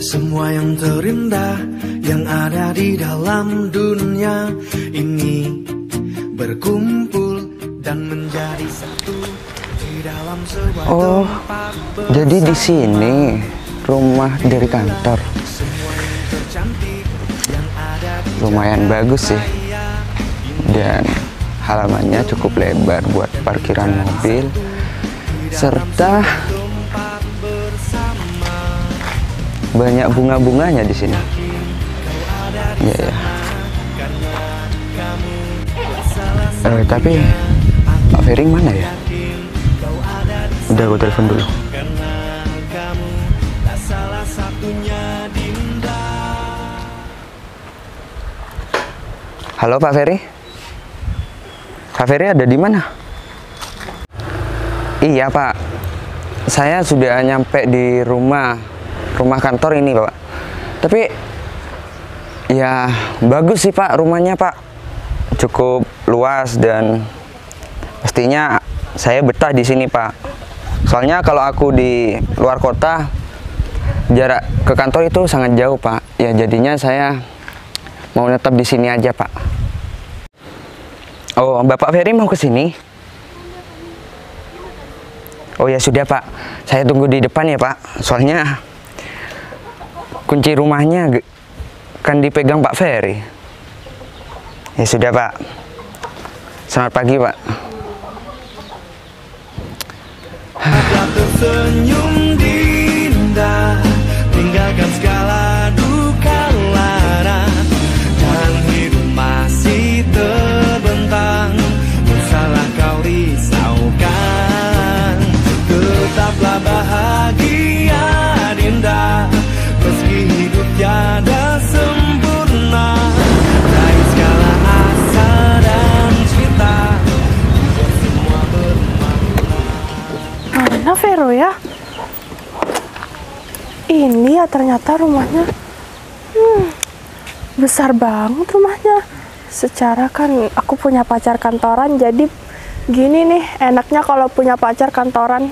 Semua yang terindah yang ada di dalam dunia ini berkumpul dan menjadi satu di dalam sebuah tempat. Jadi di sini rumah dari kantor. Lumayan bagus sih. Dan halamannya cukup lebar buat parkiran mobil. Serta banyak bunga-bunganya di sini. Ya. Tapi Pak Ferry mana ya? Udah gue telepon dulu. Halo Pak Ferry. Pak Ferry ada di mana? Iya Pak. Saya sudah nyampe di rumah kantor ini Pak. Tapi ya bagus sih Pak rumahnya Pak. Cukup luas dan pastinya saya betah di sini Pak. Soalnya kalau aku di luar kota jarak ke kantor itu sangat jauh Pak. Ya jadinya saya mau tetap di sini aja Pak. Oh, Bapak Ferry mau ke sini? Oh ya sudah Pak. Saya tunggu di depan ya Pak. Soalnya kunci rumahnya kan dipegang Pak Ferry. Ya sudah Pak. Selamat pagi Pak. Tersenyum indah, tinggalkan segala duka lara, dan hidup masih terbentang. Usahlah kau risaukan, tetaplah bahagia Dinda. Meski hidup tiada sempurna, raih segala asa dan cita, semua bermakna. Mana Vero ya? Ini ya ternyata rumahnya. Besar banget rumahnya. Secara kan aku punya pacar kantoran, jadi gini nih enaknya kalau punya pacar kantoran.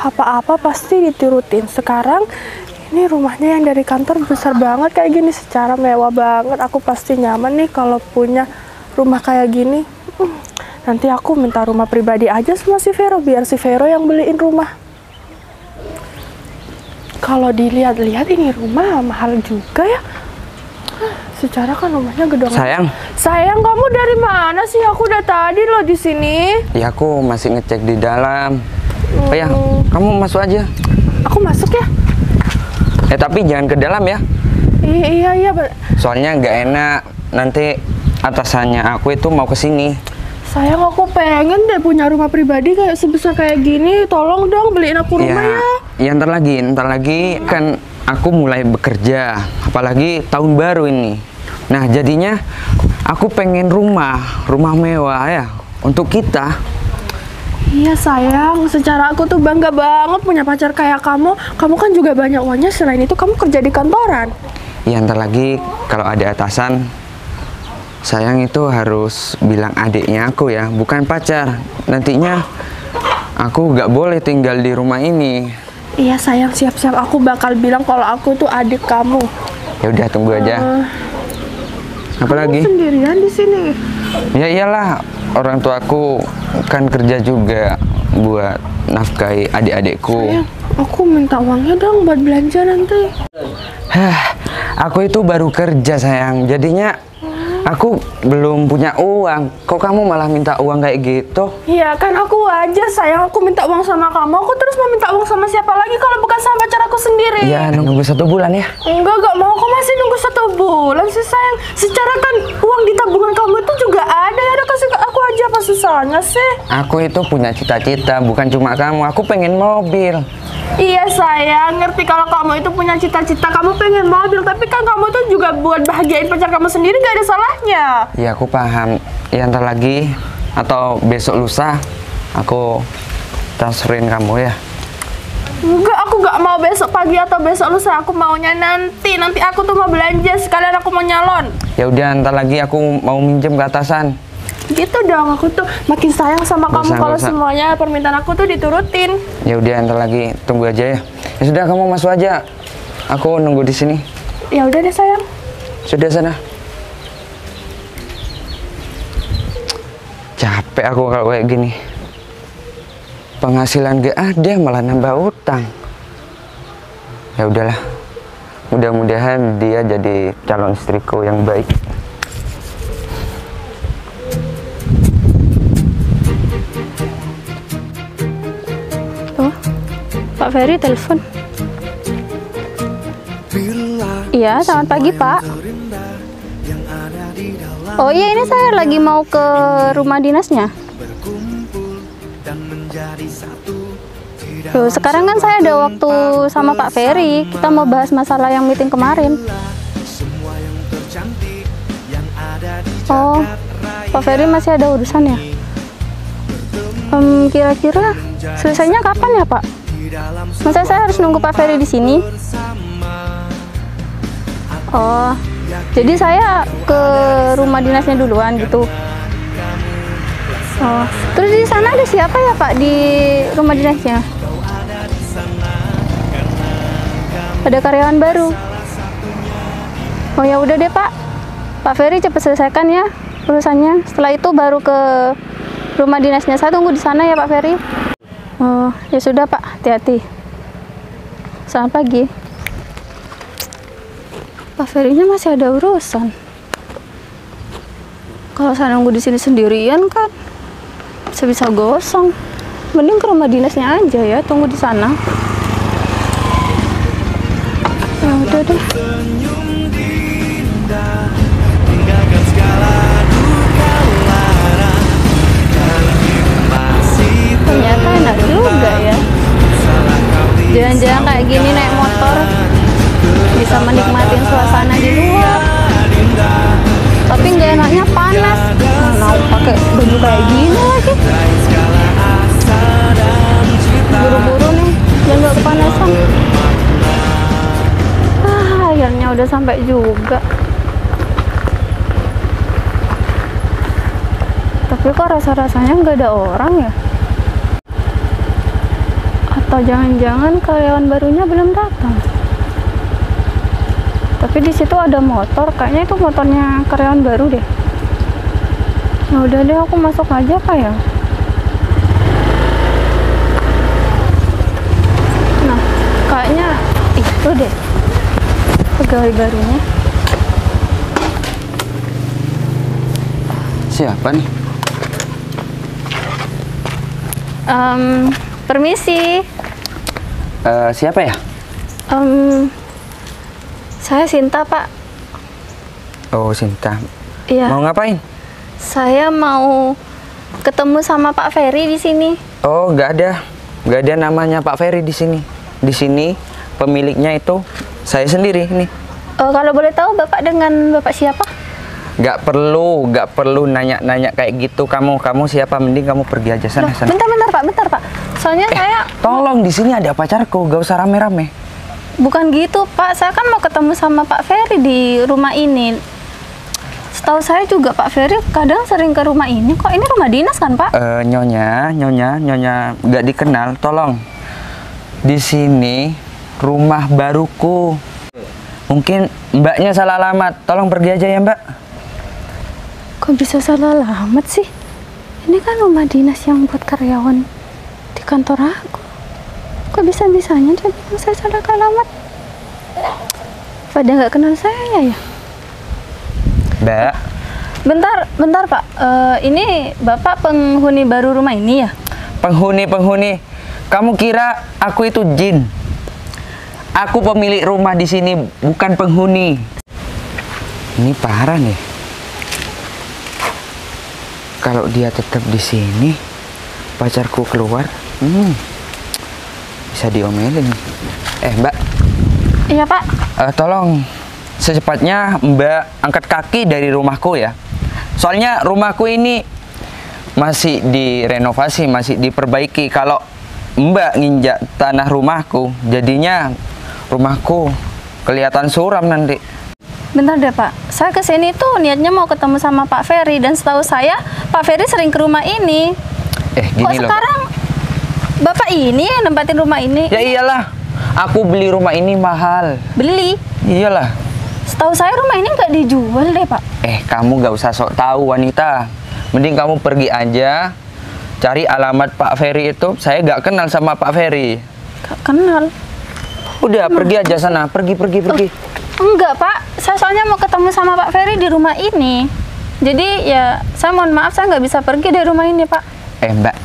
Apa-apa pasti diturutin. Sekarang ini rumahnya yang dari kantor besar banget kayak gini, secara mewah banget. Aku pasti nyaman nih kalau punya rumah kayak gini. Nanti aku minta rumah pribadi aja sama si Vero, biar si Vero yang beliin rumah. Kalau dilihat-lihat ini rumah mahal juga ya. Secara kan rumahnya gede banget. Sayang, kamu dari mana sih? Aku udah tadi loh di sini. Ya aku masih ngecek di dalam. Oh ya, kamu masuk aja. Aku masuk ya. Tapi jangan ke dalam ya. Iya. Soalnya nggak enak nanti atasannya aku itu mau ke sini. Sayang, aku pengen deh punya rumah pribadi kayak sebesar kayak gini. Tolong dong beliin aku rumah ya. Ya ntar lagi kan aku mulai bekerja. Apalagi tahun baru ini. Nah jadinya aku pengen rumah mewah ya untuk kita. Iya sayang, secara aku tuh bangga banget punya pacar kayak kamu. Kamu kan juga banyak uangnya, selain itu kamu kerja di kantoran. Iya ntar lagi kalau ada atasan, sayang itu harus bilang adiknya aku ya, bukan pacar. Nantinya aku nggak boleh tinggal di rumah ini. Iya sayang, siap-siap aku bakal bilang kalau aku tuh adik kamu. Ya udah tunggu aja. Apalagi? Kamu sendirian di sini? Ya iyalah, orang tuaku kan kerja juga buat nafkahi adik-adikku. Sayang, aku minta uangnya dong buat belanja nanti. Aku itu baru kerja sayang, jadinya aku belum punya uang. Kok kamu malah minta uang kayak gitu? Iya kan aku wajar sayang, aku minta uang sama kamu. Aku terus mau minta uang sama siapa lagi kalau bukan sama pacar aku sendiri? Iya, nunggu 1 bulan ya. Enggak mau, kok masih nunggu 1 bulan sih sayang. Secara kan uang di tabungan kamu itu juga ada ya, udah kasih ke aku aja, apa susahnya sih? Aku itu punya cita-cita, bukan cuma kamu. Aku pengen mobil. Iya sayang, ngerti kalau kamu itu punya cita-cita, kamu pengen mobil, tapi kan kamu tuh juga buat bahagiain pacar kamu sendiri, gak ada salahnya. Iya aku paham. Ya ntar lagi atau besok lusa aku transferin kamu ya. Enggak, aku gak mau besok pagi atau besok lusa, aku maunya nanti aku tuh mau belanja, sekalian aku mau nyalon. Ya udah ntar lagi aku mau minjem ke atasan. Gitu dong, aku tuh makin sayang sama kamu kalau semuanya permintaan aku tuh diturutin. Ya udah ntar lagi tunggu aja ya. Ya sudah kamu masuk aja. Aku nunggu di sini. Ya udah deh sayang. Sudah sana. Capek aku kalau kayak gini. Penghasilan gak ada, malah nambah utang. Ya udahlah. Mudah-mudahan dia jadi calon istriku yang baik. Oh, Pak Ferry telepon. Iya, selamat pagi Pak. Oh iya, ini saya lagi mau ke rumah dinasnya. Loh, sekarang kan saya ada waktu sama Pak Ferry. Kita mau bahas masalah yang meeting kemarin. Oh, Pak Ferry masih ada urusan ya? Kira-kira selesainya kapan ya Pak? Masa saya harus nunggu Pak Ferry di sini? Oh, jadi saya ke rumah dinasnya duluan gitu. Oh, terus di sana ada siapa ya Pak di rumah dinasnya? Ada karyawan baru. Oh ya udah deh Pak. Pak Ferry cepat selesaikan ya urusannya. Setelah itu baru ke rumah dinasnya. Saya tunggu di sana ya Pak Ferry. Oh ya sudah Pak, hati-hati. Selamat pagi. Pak Ferry-nya masih ada urusan. Kalau saya nunggu di sini sendirian kan bisa gosong. Mending ke rumah dinasnya aja ya, tunggu di sana. Ya udah deh. Ternyata enak juga ya. Jalan-jalan kayak gini naik motor, bisa menikmatin suasana di luar. Tapi nggak enaknya panas. Mau pakai baju kayak gini lagi. Buru-buru nih, biar nggak kepanasan. Akhirnya udah sampai juga. Tapi kok rasa-rasanya nggak ada orang ya? Atau jangan-jangan karyawan barunya belum datang? Tapi di situ ada motor, kayaknya itu motornya karyawan baru deh. Ya udah deh, aku masuk aja Pak ya. Nah, kayaknya itu deh pegawai barunya. Siapa nih? Permisi. Siapa ya? Saya Sinta Pak. Oh, Sinta. Iya. Mau ngapain? Saya mau ketemu sama Pak Ferry di sini. Oh, nggak ada namanya Pak Ferry di sini. Di sini pemiliknya itu saya sendiri nih. Kalau boleh tahu Bapak dengan Bapak siapa? Nggak perlu nanya-nanya kayak gitu. Kamu siapa? Mending kamu pergi aja sana. Loh, bentar Pak. Soalnya saya tolong, di sini ada pacarku, gak usah rame-rame. bukan gitu Pak. Saya kan mau ketemu sama Pak Ferry di rumah ini. Setahu saya juga Pak Ferry kadang sering ke rumah ini. Kok ini rumah dinas kan Pak? Nyonya nggak dikenal. Tolong, di sini rumah baruku. Mungkin mbaknya salah alamat. Tolong pergi aja ya Mbak. Kok bisa salah alamat sih? Ini kan rumah dinas yang buat karyawan di kantor aku. Kok bisa-bisanya dia bilang saya salah alamat? Pada nggak kenal saya ya? Mbak. Bentar Pak. Ini Bapak penghuni baru rumah ini ya? Penghuni. Kamu kira aku itu jin? Aku pemilik rumah di sini, bukan penghuni. Ini parah nih. Kalau dia tetap di sini, pacarku keluar, bisa diomelin. Mbak. Iya Pak. Tolong secepatnya Mbak angkat kaki dari rumahku ya. Soalnya rumahku ini masih direnovasi, masih diperbaiki. Kalau Mbak nginjak tanah rumahku, jadinya rumahku kelihatan suram nanti. Bentar deh Pak, saya kesini tuh niatnya mau ketemu sama Pak Ferry, dan setahu saya Pak Ferry sering ke rumah ini. Gini Kok loh. sekarang Bapak ini yang nempatin rumah ini? Ya iyalah, Aku beli rumah ini mahal. Beli? Iyalah. Setahu saya rumah ini nggak dijual deh, Pak. Kamu nggak usah sok tahu wanita. Mending kamu pergi aja, cari alamat Pak Ferry itu. Saya nggak kenal sama Pak Ferry. Gak kenal. Udah, pergi aja sana. Pergi. Enggak, Pak. Saya soalnya mau ketemu sama Pak Ferry di rumah ini. Jadi ya, saya mohon maaf, saya nggak bisa pergi dari rumah ini, Pak. Mbak,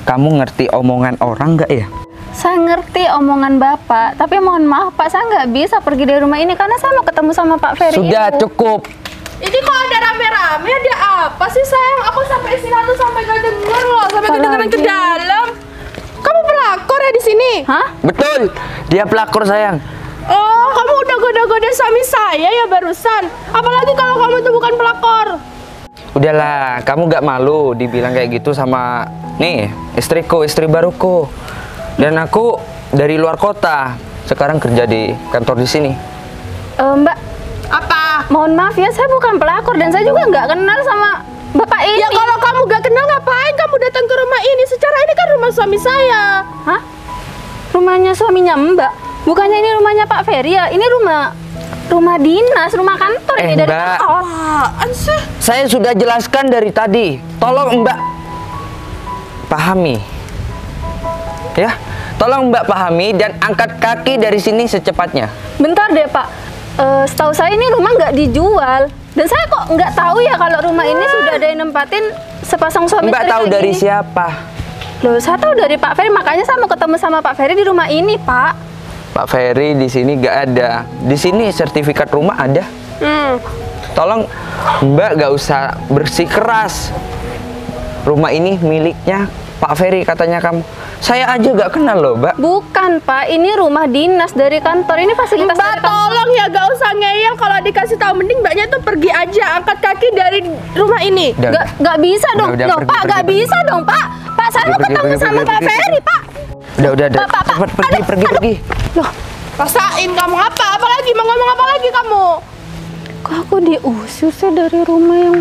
kamu ngerti omongan orang nggak ya? Saya ngerti omongan Bapak, tapi mohon maaf, Pak, saya nggak bisa pergi dari rumah ini karena saya mau ketemu sama Pak Ferry. Sudah, itu. cukup. Ini kok ada rame-rame, ada apa sih sayang? Aku sampai istirahat tuh sampai gak denger loh, sampai kedengeran ke dalam. Kamu pelakor ya di sini? Hah? Betul, dia pelakor sayang. Oh, kamu udah goda-goda suami saya ya barusan. Apalagi kalau kamu itu bukan pelakor. Udahlah, kamu gak malu dibilang kayak gitu sama nih istriku, istri baruku. Dan aku dari luar kota, sekarang kerja di kantor di sini. Mbak, Apa? mohon maaf ya, saya bukan pelakor dan saya juga nggak kenal sama Bapak ini. Ya kalau kamu gak kenal ngapain kamu datang ke rumah ini? Secara ini kan rumah suami saya. Hah? Rumahnya suaminya Mbak? Bukannya ini rumahnya Pak Ferry ya? Ini rumah dinas, rumah kantor ini dari Mbak. kantor. Apaan sih? Saya sudah jelaskan dari tadi. Tolong Mbak pahami. Ya, tolong Mbak pahami dan angkat kaki dari sini secepatnya. Bentar deh, Pak. Setahu saya ini rumah nggak dijual. Dan saya kok nggak tahu ya kalau rumah ini sudah ada yang nempatin sepasang suami Mbak istri tahu kayak dari gini. siapa? Loh, saya tahu dari Pak Ferry, makanya saya mau ketemu sama Pak Ferry di rumah ini, Pak. Pak Ferry di sini nggak ada. Di sini sertifikat rumah ada. Tolong Mbak gak usah bersikeras. Rumah ini miliknya Pak Ferry katanya kamu. Saya aja gak kenal loh, Mbak. Bukan, Pak. Ini rumah dinas dari kantor. Ini fasilitas Mbak dari kantor. tolong ya gak usah ngeyel. Kalau dikasih tahu mending mbaknya tuh pergi aja, angkat kaki dari rumah ini. Udah, Nggak bisa dong. Udah, Loh, pergi, Pak, nggak pergi. bisa dong, Pak. Pak, saya mau ketemu sama Pak Ferry, Pak. Udah. Pak. Cepet, pergi. Loh, Rasain kamu apa? Apalagi mau ngomong apa lagi kamu? kok aku diusir sih dari rumah yang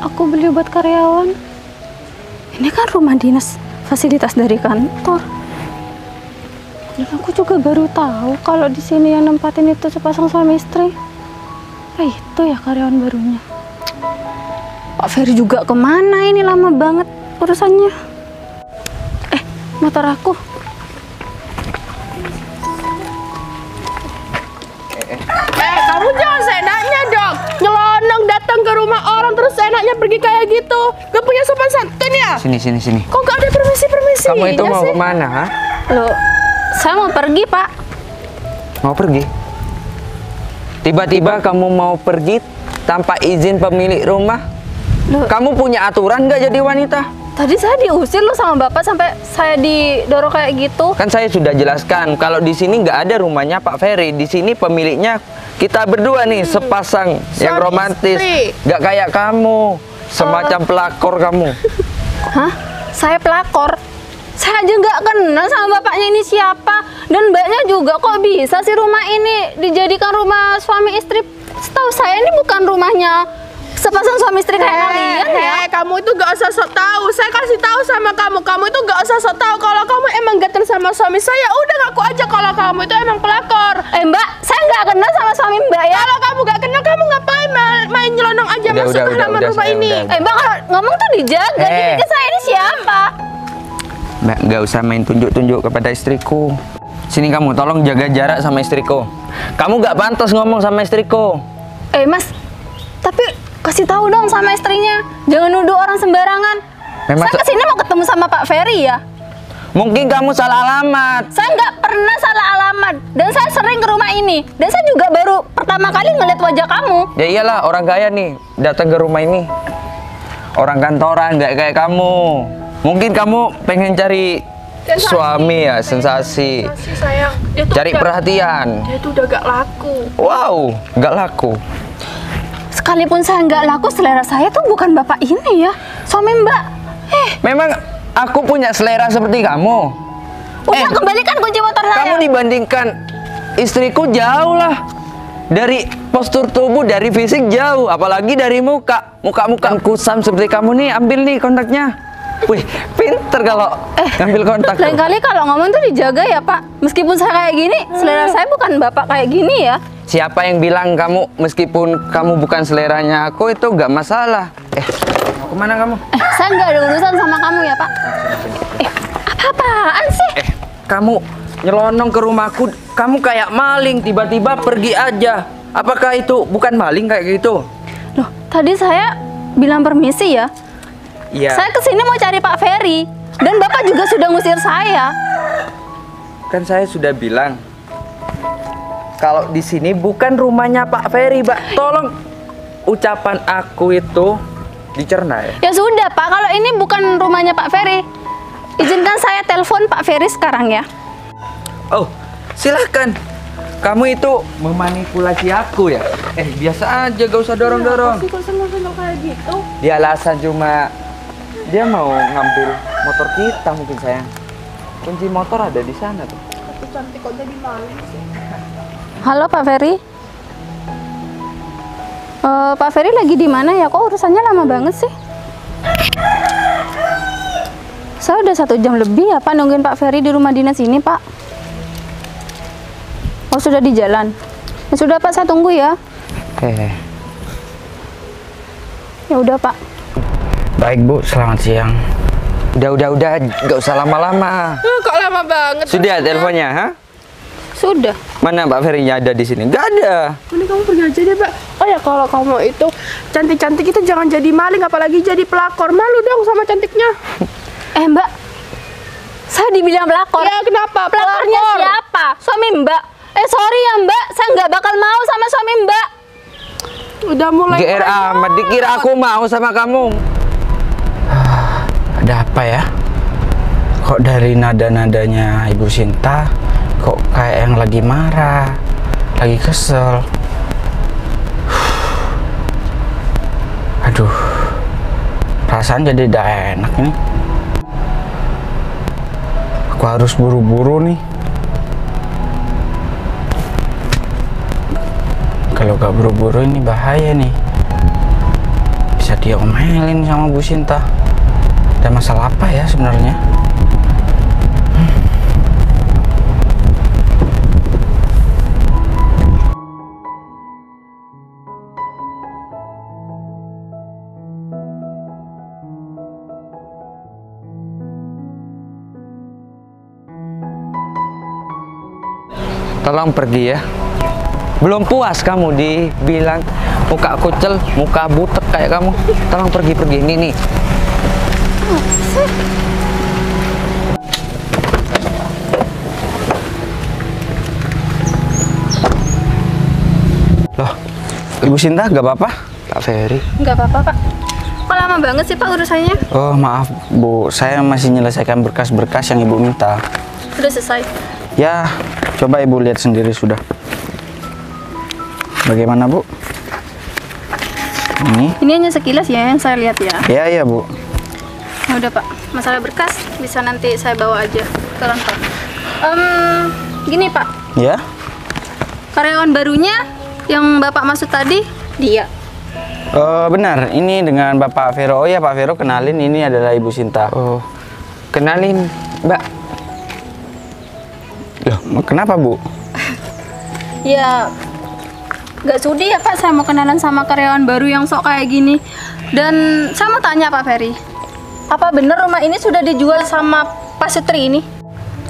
aku beli buat karyawan? Ini kan rumah dinas, fasilitas dari kantor. Dan aku juga baru tahu kalau di sini yang nempatin itu sepasang suami istri. Itu ya karyawan barunya. Pak Ferry juga kemana ini, lama banget urusannya. Motor aku. Kamu jangan seenaknya dong. Nyelonong datang ke rumah orang terus seenaknya pergi kayak gitu. Gak punya sopan santun ya? Sini. Kok gak ada permisi-permisi? Kamu itu mau kemana, ha? Loh, saya mau pergi, Pak. Mau pergi? Tiba-tiba kamu mau pergi tanpa izin pemilik rumah? Loh, Kamu punya aturan nggak jadi wanita? tadi saya diusir loh sama Bapak sampai saya didorong kayak gitu. Kan saya sudah jelaskan kalau di sini nggak ada rumahnya Pak Ferry. Di sini pemiliknya kita berdua nih, sepasang yang Suami romantis. istri. Nggak kayak kamu, semacam pelakor kamu. Hah? Saya pelakor? Saya aja nggak kenal sama bapaknya ini siapa. Dan mbaknya juga, kok bisa sih rumah ini dijadikan rumah suami istri? Setahu saya ini bukan rumahnya sepasang suami istri kayak kalian ya. Kamu itu gak usah sok tahu. Saya kasih tahu sama kamu. Kamu itu gak usah sok tahu kalau kamu emang gatel sama suami saya. Udah ngaku aja kalau kamu itu emang pelakor. Mbak, saya nggak kenal sama suami mbak ya. Kalau kamu gak kenal, kamu ngapain main nyelonong aja masuk ke halaman rumah saya ini? udah. Mbak, kalau ngomong tuh dijaga. Jadi saya ini siapa? Mbak, nggak usah main tunjuk-tunjuk kepada istriku. Sini kamu, tolong jaga jarak sama istriku. Kamu nggak pantas ngomong sama istriku. Mas, tapi kasih tahu dong sama istrinya. Jangan nuduh orang sembarangan. Memang Saya kesini mau ketemu sama Pak Ferry ya. Mungkin kamu salah alamat. Saya nggak pernah salah alamat. Dan saya sering ke rumah ini. Dan saya juga baru pertama kali ngeliat wajah kamu. Ya iyalah, orang kaya nih datang ke rumah ini. Orang kantoran, nggak kayak kamu. Mungkin kamu pengen cari suami ya, sensasi. Sensasi, sayang. Dia tuh Cari perhatian. Dia tuh udah gak laku. Wow, nggak laku. Sekalipun saya nggak laku, selera saya tuh bukan bapak ini ya. Suami mbak. Memang aku punya selera seperti kamu. Udah kembalikan kunci motor saya. Kamu dibandingkan istriku jauh lah. Dari postur tubuh, dari fisik jauh. Apalagi dari muka. Muka-muka kusam seperti kamu nih, ambil nih kontaknya. Wih, pinter kalau ngambil kontak tuh. Lain kali kalau ngomong tuh dijaga ya Pak. Meskipun saya kayak gini, selera saya bukan Bapak kayak gini ya. Siapa yang bilang kamu meskipun kamu bukan seleranya aku itu nggak masalah? Mau kemana kamu? Saya nggak ada urusan sama kamu ya Pak. Apa-apaan sih? Kamu nyelonong ke rumahku, kamu kayak maling, tiba-tiba pergi aja. Apakah itu bukan maling kayak gitu? Loh, tadi saya bilang permisi ya. Iya. Saya kesini mau cari Pak Ferry. Dan Bapak juga sudah ngusir saya. Kan saya sudah bilang kalau di sini bukan rumahnya Pak Ferry, Mbak. Tolong ucapan aku itu dicerna ya. Ya sudah Pak, kalau ini bukan rumahnya Pak Ferry, izinkan saya telepon Pak Ferry sekarang ya. Oh, silahkan. Kamu itu memanipulasi aku ya? Biasa aja, gak usah dorong-dorong. Kok senang-senang kayak gitu? Dia alasan cuma dia mau ngambil motor kita mungkin sayang. Kunci motor ada di sana tuh. Tapi cantik kok jadi maling sih. Halo Pak Ferry. Pak Ferry lagi di mana ya? Kok urusannya lama banget sih? Saya udah 1 jam lebih ya Pak nungguin Pak Ferry di rumah dinas ini Pak. Oh sudah di jalan. Ya sudah Pak, saya tunggu ya. Ya udah Pak. Baik Bu, selamat siang. Udah, gak usah lama-lama. Kok lama banget? Sudah teleponnya, ha? Sudah. Mana Mbak Ferry-nya ada di sini? Gak ada. Ini kamu pergi aja deh, Pak. Oh ya, kalau kamu itu cantik-cantik itu jangan jadi maling, apalagi jadi pelakor. Malu dong sama cantiknya. Mbak, saya dibilang pelakor. Ya, kenapa? Pelakornya Pelakor. siapa? Suami Mbak. Sorry ya Mbak, saya nggak bakal mau sama suami Mbak. Udah mulai GR amat, dikira aku mau sama kamu. Ada apa ya? Kok dari nada-nadanya Ibu Sinta kok kayak yang lagi marah, lagi kesel. Aduh, perasaan jadi tidak enak nih. Aku harus buru-buru nih. Kalau gak buru-buru ini bahaya nih. Bisa dia omelin sama Bu Sinta. Ada masalah apa ya sebenarnya? Tolong pergi ya. Belum puas kamu dibilang muka kucel, muka butek kayak kamu. Tolong pergi ini nih. Loh, Ibu Sinta gak apa-apa? Pak Ferry. Nggak apa-apa Pak. Kok lama banget sih Pak urusannya? Oh maaf Bu, saya masih menyelesaikan berkas-berkas yang Ibu minta. Sudah selesai. Ya, coba Ibu lihat sendiri sudah. Bagaimana Bu? Ini hanya sekilas ya yang saya lihat ya. Iya Bu. Ya udah Pak, masalah berkas bisa nanti saya bawa aja ke kantor. Gini Pak, Ya? karyawan barunya yang Bapak maksud tadi dia. Benar, ini dengan Bapak Vero. Oh ya Pak Vero, kenalin ini adalah Ibu Sinta. Oh, kenalin Mbak. Loh, kenapa Bu? Ya, nggak sudi ya Pak, saya mau kenalan sama karyawan baru yang sok kayak gini. Dan saya mau tanya Pak Ferry, apa bener rumah ini sudah dijual sama Pak Sutri ini?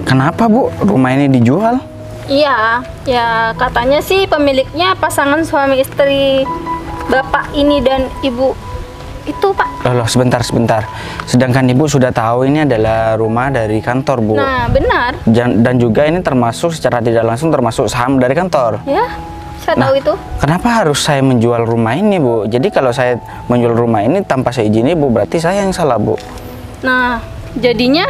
Kenapa Bu, rumah ini dijual? Iya, ya katanya sih pemiliknya pasangan suami istri Bapak ini dan Ibu itu Pak. Loh, sebentar. Sedangkan Ibu sudah tahu ini adalah rumah dari kantor Bu. Nah, benar. Dan juga ini termasuk secara tidak langsung termasuk saham dari kantor. Ya, saya tahu itu. Kenapa harus saya menjual rumah ini Bu? Jadi kalau saya menjual rumah ini tanpa seizin Ibu, berarti saya yang salah Bu. Nah, jadinya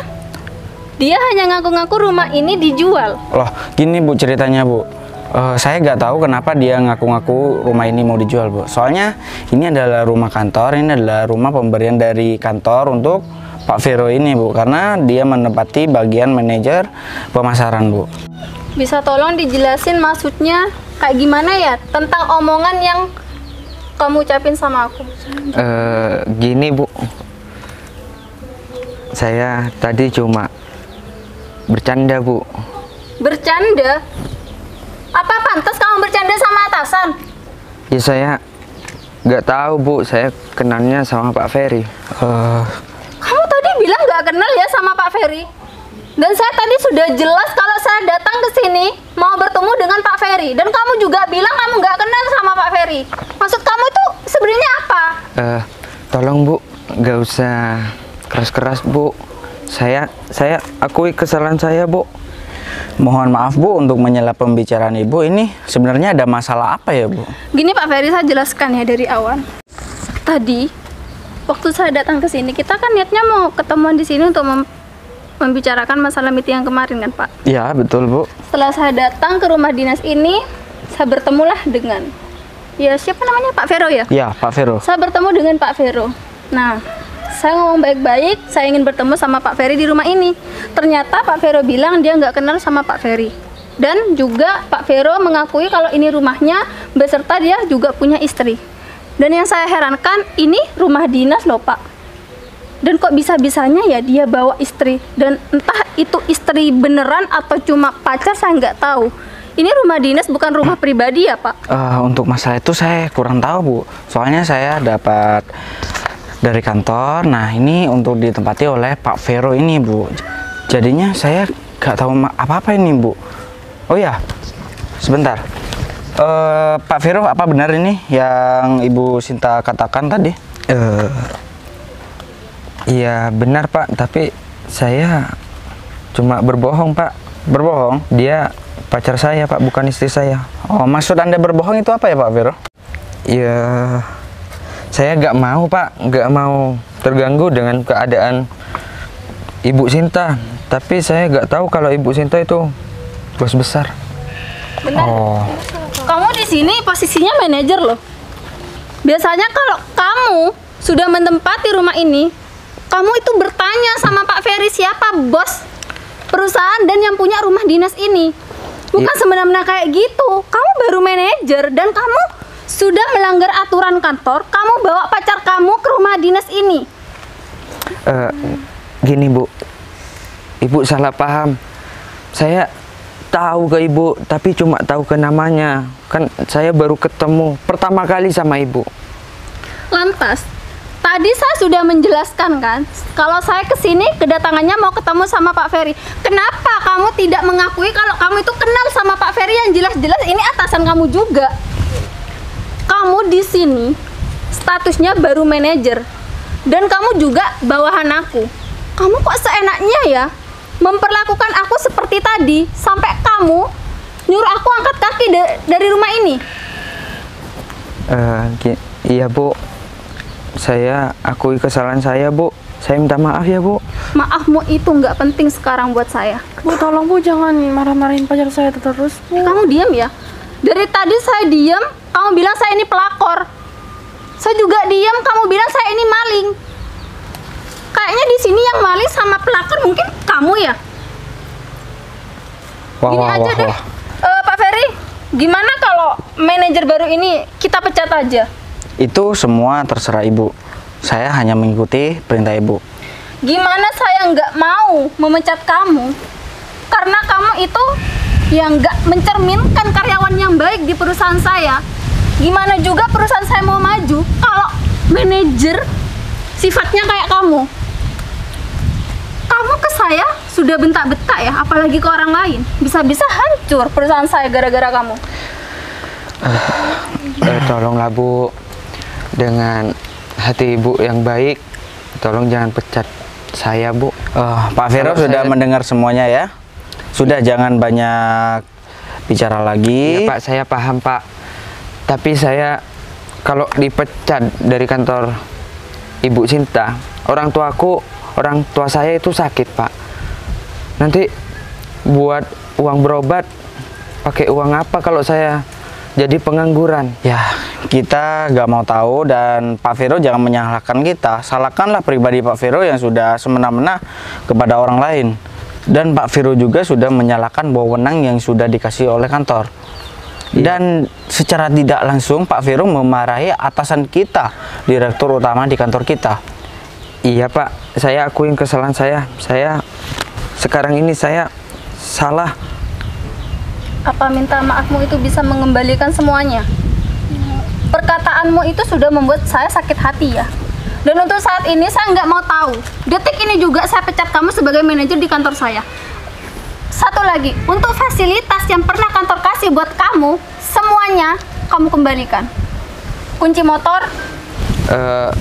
dia hanya ngaku-ngaku rumah ini dijual. Loh, gini Bu ceritanya Bu. Saya nggak tahu kenapa dia ngaku-ngaku rumah ini mau dijual Bu. Soalnya ini adalah rumah kantor, ini adalah rumah pemberian dari kantor untuk Pak Vero ini Bu. Karena dia menempati bagian manajer pemasaran Bu. Bisa tolong dijelasin maksudnya kayak gimana ya tentang omongan yang kamu ucapin sama aku? Gini Bu. saya tadi cuma bercanda, Bu. Bercanda? Apa pantas kamu bercanda sama atasan? Ya saya nggak tahu, Bu. Saya kenalnya sama Pak Ferry. Kamu tadi bilang nggak kenal ya sama Pak Ferry? Dan saya tadi sudah jelas kalau saya datang ke sini mau bertemu dengan Pak Ferry. Dan kamu juga bilang kamu nggak kenal sama Pak Ferry. Maksud kamu itu sebenarnya apa? Tolong, Bu, nggak usah keras-keras, Bu. Saya akui kesalahan saya, Bu. Mohon maaf, Bu, untuk menyela pembicaraan Ibu. Ini sebenarnya ada masalah apa ya, Bu? Gini Pak Ferry, saya jelaskan ya dari awal. Tadi waktu saya datang ke sini, kita kan niatnya mau ketemuan di sini untuk membicarakan masalah meeting yang kemarin kan, Pak? Ya, betul, Bu. Setelah saya datang ke rumah dinas ini, saya bertemulah dengan siapa namanya, Pak Vero ya? Ya, Pak Vero. Saya bertemu dengan Pak Vero. Nah, saya ngomong baik-baik, saya ingin bertemu sama Pak Ferry di rumah ini. Ternyata Pak Vero bilang dia nggak kenal sama Pak Ferry. Dan juga Pak Vero mengakui kalau ini rumahnya beserta dia juga punya istri. Dan yang saya herankan, ini rumah dinas loh, Pak. Dan kok bisa-bisanya ya dia bawa istri. Dan entah itu istri beneran atau cuma pacar, saya nggak tahu. Ini rumah dinas bukan rumah pribadi ya, Pak? Untuk masalah itu saya kurang tahu, Bu. Soalnya saya dapat dari kantor. Nah, ini untuk ditempati oleh Pak Vero ini, Bu. Jadinya saya nggak tahu apa-apa ini, Bu. Oh ya, sebentar. Pak Vero, apa benar ini yang Ibu Sinta katakan tadi? Iya benar, Pak, tapi saya cuma berbohong, Pak. Berbohong? Dia pacar saya, Pak, bukan istri saya. Oh, maksud Anda berbohong itu apa ya, Pak Vero? Ya, saya nggak mau, Pak, nggak mau terganggu dengan keadaan Ibu Sinta. Tapi saya nggak tahu kalau Ibu Sinta itu bos besar. Benar. Oh. Kamu di sini posisinya manajer loh. Biasanya kalau kamu sudah menempati rumah ini, kamu itu bertanya sama Pak Ferry siapa bos perusahaan dan yang punya rumah dinas ini. Bukan semena-mena kayak gitu. Kamu baru manajer dan kamu sudah melanggar aturan kantor. Kamu bawa pacar kamu ke rumah dinas ini. Gini, Bu, Ibu salah paham. Saya tahu ke Ibu, tapi cuma tahu ke namanya. Kan saya baru ketemu pertama kali sama Ibu. Lantas, tadi saya sudah menjelaskan kan, kalau saya kesini kedatangannya mau ketemu sama Pak Ferry. Kenapa kamu tidak mengakui kalau kamu itu kenal sama Pak Ferry yang jelas-jelas ini atasan kamu juga? Kamu di sini statusnya baru manajer dan kamu juga bawahan aku. Kamu kok seenaknya ya memperlakukan aku seperti tadi sampai kamu nyuruh aku angkat kaki dari rumah ini? Iya, Bu. Saya akui kesalahan saya, Bu. Saya minta maaf ya, Bu. Maafmu itu nggak penting sekarang buat saya. Bu, tolong Bu, jangan marah-marahin pacar saya terus, Bu. Kamu diam ya. Dari tadi saya diam, kamu bilang saya ini pelakor. Saya juga diam, kamu bilang saya ini maling. Kayaknya di sini yang maling sama pelakor mungkin kamu ya. Gini aja deh, Pak Ferry, gimana kalau manajer baru ini kita pecat aja? Itu semua terserah Ibu. Saya hanya mengikuti perintah Ibu. Gimana saya nggak mau memecat kamu? Karena kamu itu yang nggak mencerminkan karyawan yang baik di perusahaan saya. Gimana juga perusahaan saya mau maju kalau manajer sifatnya kayak kamu? Kamu ke saya sudah bentak-bentak ya, apalagi ke orang lain. Bisa-bisa hancur perusahaan saya gara-gara kamu. Tolonglah, Bu, dengan hati Ibu yang baik, tolong jangan pecat saya, Bu. Pak Vero sudah mendengar semuanya ya. Sudah, jangan banyak bicara lagi. Iya, Pak, saya paham, Pak. Tapi saya kalau dipecat dari kantor Ibu Sinta, orang tua saya itu sakit, Pak. Nanti buat uang berobat pakai uang apa kalau saya jadi pengangguran? Ya, kita gak mau tahu, dan Pak Vero jangan menyalahkan kita. Salahkanlah pribadi Pak Vero yang sudah semena-mena kepada orang lain. Dan Pak Vero juga sudah menyalahkan wewenang yang sudah dikasih oleh kantor. Dan secara tidak langsung Pak Vero memarahi atasan kita, direktur utama di kantor kita. Iya Pak, saya akuin kesalahan saya. Sekarang ini saya salah. Apa minta maafmu itu bisa mengembalikan semuanya? Perkataanmu itu sudah membuat saya sakit hati ya. Dan untuk saat ini saya nggak mau tahu. Detik ini juga saya pecat kamu sebagai manajer di kantor saya. Satu lagi, untuk fasilitas yang pernah kantor kasih buat kamu, semuanya kamu kembalikan. Kunci motor.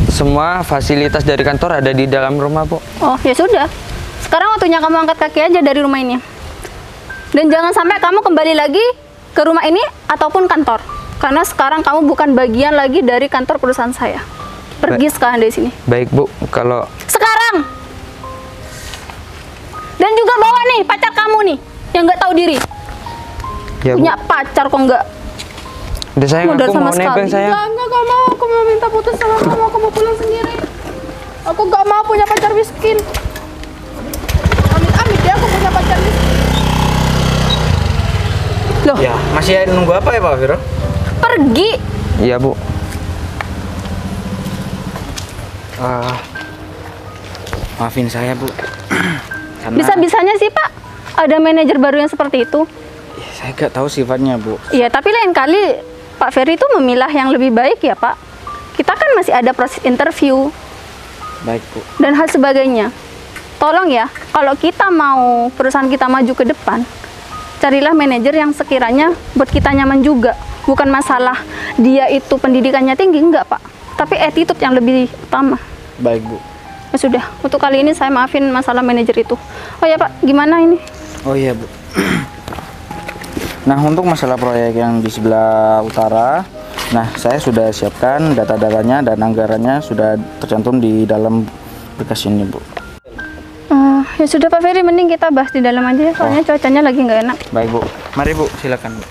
Semua fasilitas dari kantor ada di dalam rumah, Bu. Oh, ya sudah. Sekarang waktunya kamu angkat kaki aja dari rumah ini. Dan jangan sampai kamu kembali lagi ke rumah ini ataupun kantor. Karena sekarang kamu bukan bagian lagi dari kantor perusahaan saya. Pergi sekarang dari sini. Baik, Bu. Kalau sekarang. Dan juga bawa nih pacar kamu nih yang nggak tahu diri. ya, Punya Bu. pacar kok nggak Udah sayang, modal aku sama mau nebeng sekali. sayang. Enggak mau. Aku mau minta putus sama kamu. Aku mau pulang sendiri. Aku gak mau punya pacar miskin. Amit-amit ya aku punya pacar miskin. Loh, Ya, masih nunggu apa ya Pak Viro? pergi. Iya, Bu. Maafin saya Bu. Karena Bisa-bisanya sih Pak ada manajer baru yang seperti itu. saya gak tahu sifatnya Bu. Iya, tapi lain kali Pak Ferry itu memilah yang lebih baik ya Pak. Kita kan masih ada proses interview Baik Bu. dan hal sebagainya. Tolong ya, kalau kita mau perusahaan kita maju ke depan, carilah manajer yang sekiranya buat kita nyaman juga. Bukan masalah dia itu pendidikannya tinggi, enggak Pak. Tapi attitude yang lebih utama. Baik Bu. Ya sudah, untuk kali ini saya maafin masalah manajer itu. Oh ya Pak, gimana ini? Oh iya Bu. Nah, untuk masalah proyek yang di sebelah utara, nah saya sudah siapkan data-datanya dan anggarannya sudah tercantum di dalam berkas ini Bu. Ya sudah Pak Ferry, mending kita bahas di dalam aja ya, soalnya cuacanya lagi nggak enak. Baik Bu. Mari Bu, silakan Bu.